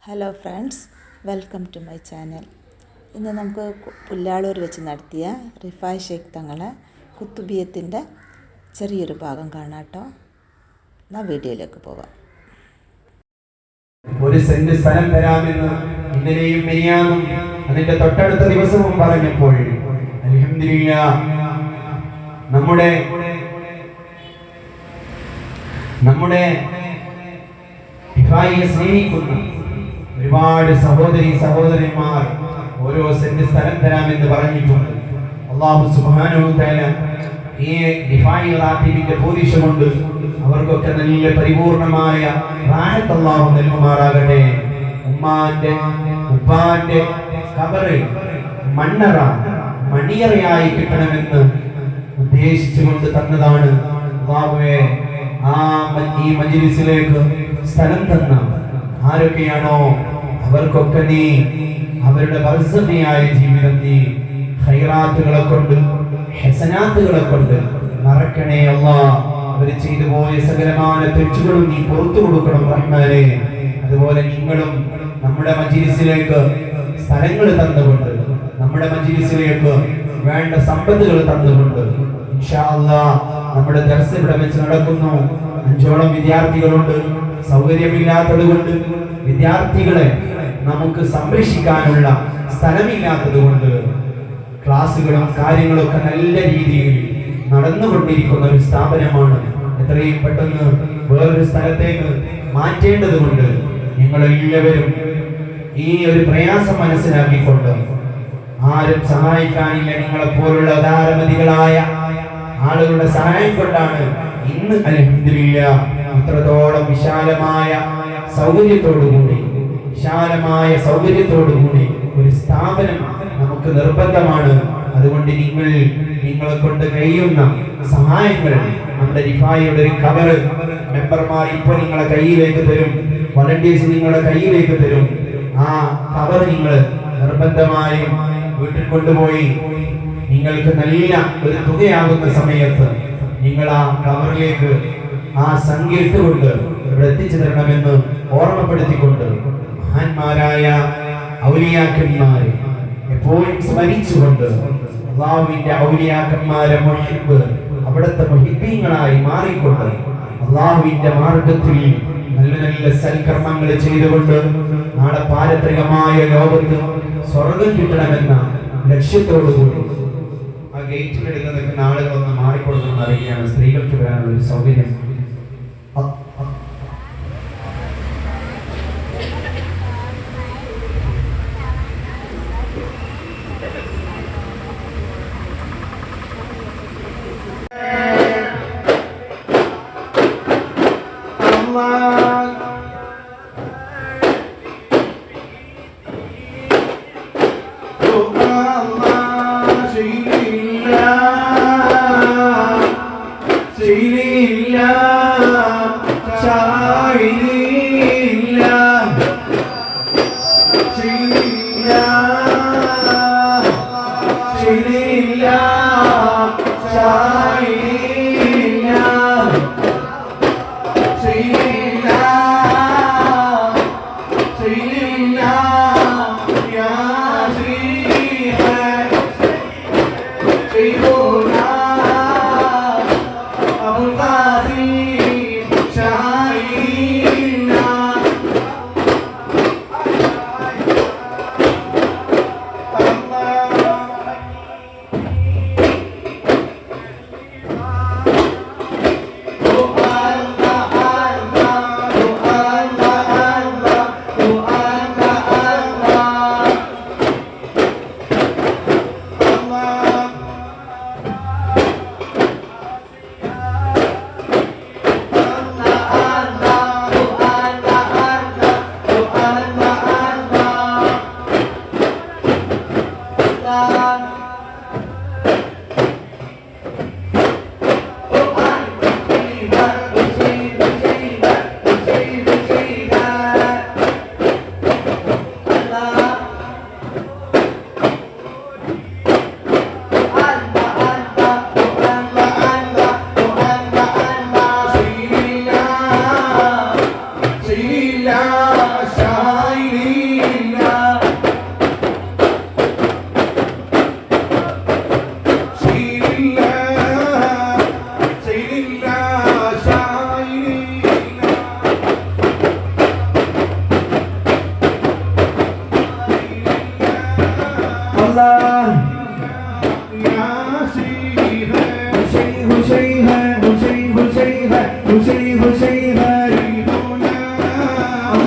Hello friends, welcome to my channel. ഇന്ന് നമുക്ക് പുല്ലാളൂർ വെച്ച് നടത്തിയ റിഫായ് ഷെയ്ഖ് തങ്ങളെ കുത്തുബിയത്തിൻ്റെ ചെറിയൊരു ഭാഗം കാണാട്ടോ. എന്നാൽ വീഡിയോയിലേക്ക് പോവാം. ഒരു സെന്റ് സ്ഥലം തരാമെന്ന് ഇന്നലെയും മെനിയാന്നും അതിന്റെ തൊട്ടടുത്ത ദിവസവും പറഞ്ഞപ്പോൾ അൽഹംദുലില്ലാഹ് നമ്മുടെ റിഫായിയെ സ്നേഹിക്കുന്ന ഒരുപാട് സഹോദരന്മാർ ഓരോ സെന്റ് സ്ഥലം തരാമെന്ന് പറഞ്ഞിട്ടുണ്ട്. അല്ലാഹു സുബ്ഹാനഹു തആല ഈ റിഫായി റാത്തീബിന്റെ പോലീശ കൊണ്ട് അവർക്കൊക്കെ നല്ല പരിപൂർണമായ റാഹത്ത് അല്ലാഹു നൽകുമാറാകട്ടെ. ഉമ്മാന്റെ ഉപ്പാന്റെ ഖബറ് മണിയറയായി കിട്ടണമെന്ന് ഉദ്ദേശിച്ചുകൊണ്ട് തന്നതാണ്. അല്ലാഹുവേ, ഈ മജ്ലിസിലേക്ക് സ്ഥലം തന്ന ആരൊക്കെയാണോ അവർക്കൊക്കെ നീ അവരുടെ ബർസഖിയായ ജീവിതം നീ ഖൈറാത്തുകളെ കൊണ്ട് ഹസനാത്തുകളെ കൊണ്ട് മറക്കണേ അല്ലാഹ്. അവർ ചെയ്തു പോയ സകലമായ തെറ്റുകളും നീ പുറത്തു കൊടുക്കണം റഹ്മാനേ. അതുപോലെ നിങ്ങളും നമ്മുടെ മജ്ലിസിലേക്ക് സ്ഥലങ്ങൾ തന്നുകൊണ്ട് നമ്മുടെ മജ്ലിസിലേക്ക് വേണ്ട സമ്പത്തുകൾ തന്നുകൊണ്ട് ഇൻഷാ അല്ലാഹ് നമ്മുടെ ദർസ് ഇവിടെ വെച്ച് നടക്കുന്നു. 5ഓളം വിദ്യാർത്ഥികളുണ്ട്. സൗകര്യമില്ലാത്തത് കൊണ്ട് വിദ്യാർത്ഥികളെ നമുക്ക് സംരക്ഷിക്കാനുള്ള സ്ഥലമില്ലാത്തത് കൊണ്ട് ക്ലാസ്സുകളും കാര്യങ്ങളൊക്കെ നല്ല രീതിയിൽ നടന്നുകൊണ്ടിരിക്കുന്ന ഒരു സ്ഥാപനമാണ്. എത്രയും പെട്ടെന്ന് വേറൊരു സ്ഥലത്തേക്ക് മാറ്റേണ്ടതുകൊണ്ട് നിങ്ങളെല്ലാവരും ഈ ഒരു പ്രയാസം മനസ്സിലാക്കിക്കൊണ്ട് ആരും സഹായിക്കാനില്ല, നിങ്ങളെപ്പോലുള്ള ഉദാരമതികളായ ആളുകളുടെ സഹായം കൊണ്ടാണ് ഇന്ന് അൽഹംദുലില്ലാഹ് ഇത്രത്തോളം വിശാലമായ സൗകര്യത്തോടുകൂടി ഒരു സ്ഥാപനം നമുക്ക് നിർബന്ധമാണ്. അതുകൊണ്ട് നിങ്ങളെ കൊണ്ട് കഴിയുന്ന സഹായങ്ങൾ നമ്മുടെ റിഫായിയുടെ ഒരു കവറ് മെമ്പർമാർ ഇപ്പോൾ നിങ്ങളെ കയ്യിലേക്ക് തരും, വളണ്ടിയേഴ്സ് നിങ്ങളുടെ കയ്യിലേക്ക് തരും. ആ കവർ നിങ്ങൾ നിർബന്ധമായും വീട്ടിൽ കൊണ്ടുപോയി നിങ്ങൾക്ക് നല്ല ഒരു തുകയാകുന്ന സമയത്ത് നിങ്ങൾ ആ കവറിലേക്ക് ആ സംഖ്യ ഇട്ടുകൊണ്ട് ഇവിടെ എത്തിച്ചു തരണമെന്ന് ഓർമ്മപ്പെടുത്തിക്കൊണ്ട് മഹാന്മാരായ ഔലിയാക്കന്മാരെ എപ്പോഴും സ്മരിച്ചുകൊണ്ട് അല്ലാഹുവിന്റെ ഔലിയാക്കന്മാരെ മുഹിബ്ബ് അവിടുത്തെ മുഹിബ്ബീങ്ങളായി മാറിക്കൊണ്ട് അല്ലാഹുവിന്റെ മാർഗത്തിൽ നല്ല നല്ല സൽക്കർമ്മങ്ങൾ ചെയ്തുകൊണ്ട് നാളെ പാരത്രികമായ ലോകത്ത് സ്വർഗം കിട്ടണമെന്ന ലക്ഷ്യത്തോടുകൂടി ആ ഗേറ്റിനടുത്ത് നിൽക്കുന്ന ആളുകളൊന്ന് മാറിക്കൊടുക്കുന്ന അറിയിക്കുകയാണ്. സ്ത്രീകൾക്ക് വരാനുള്ള ഒരു സൗകര്യം Seyli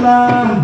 الله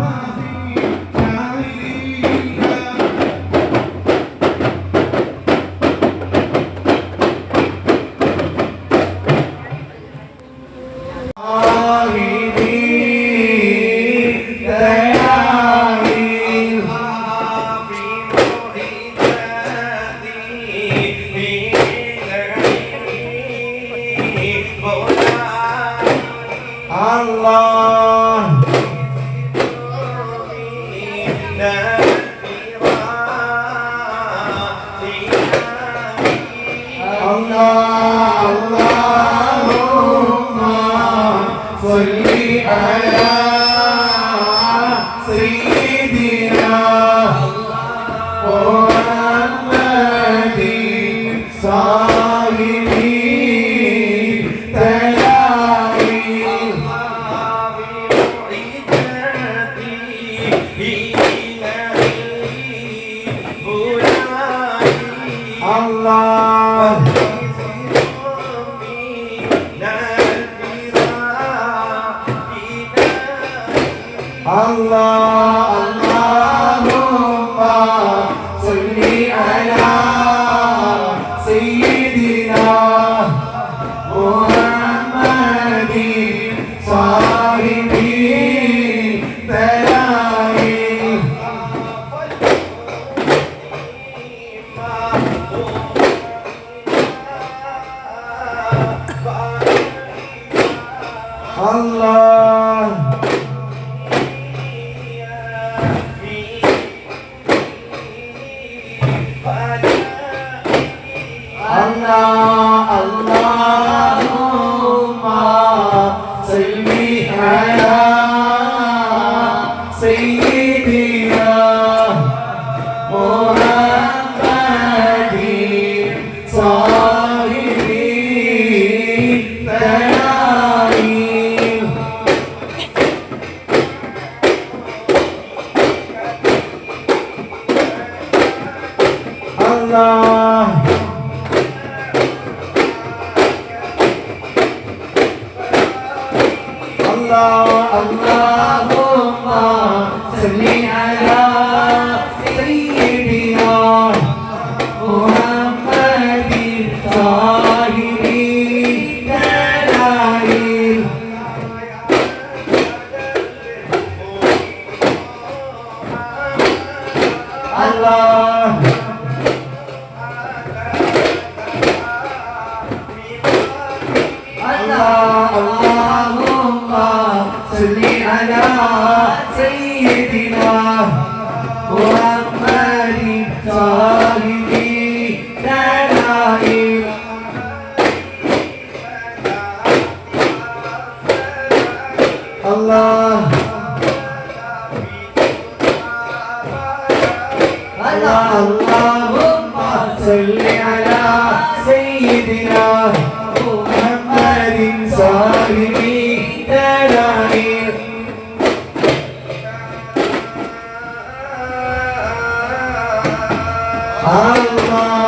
Allah